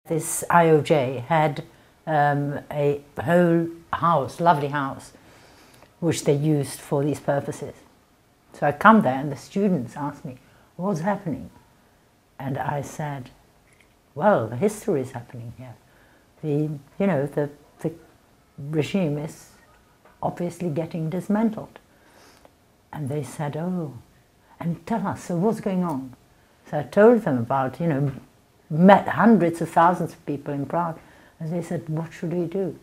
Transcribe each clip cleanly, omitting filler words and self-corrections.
This IOJ had a whole house, lovely house, which they used for these purposes. So I come there and the students ask me, what's happening? And I said, well, the history is happening here. The regime is obviously getting dismantled. And they said, oh, and tell us, so what's going on? So I told them about, met hundreds of thousands of people in Prague. And they said, what should we do?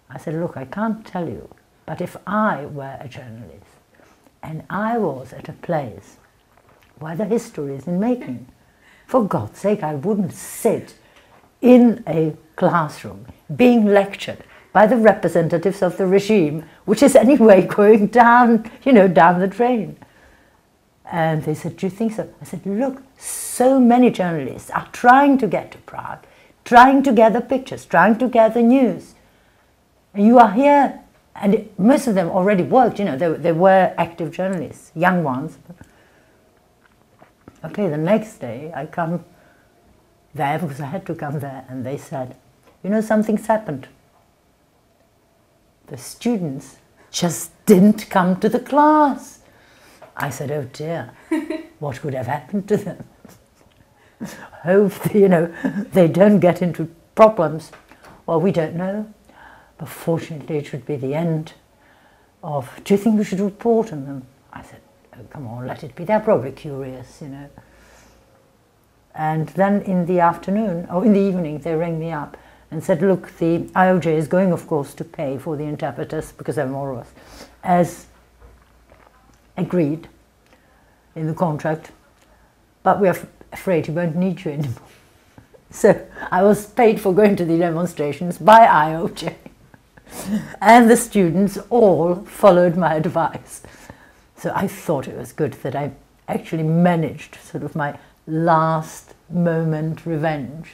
I said, look, I can't tell you, but if I were a journalist and I was at a place where the history is in making, for God's sake, I wouldn't sit in a classroom being lectured by the representatives of the regime, which is anyway going down, down the drain. And they said, do you think so? I said, look, so many journalists are trying to get to Prague, trying to gather pictures, trying to gather news. And you are here, and most of them already worked, they were active journalists, young ones. Okay, the next day I come there, because I had to come there, and they said, something's happened. The students just didn't come to the class. I said, oh dear, what could have happened to them? Hope, they don't get into problems. Well, we don't know, but fortunately it should be the end of, do you think we should report on them? I said, oh, come on, let it be. They're probably curious, And then in the afternoon, or in the evening, they rang me up and said, look, the IOJ is going, of course, to pay for the interpreters, because they're more or less, as agreed in the contract, but we're afraid he won't need you anymore. So I was paid for going to the demonstrations by IOJ, and the students all followed my advice. So I thought it was good that I actually managed sort of my last moment revenge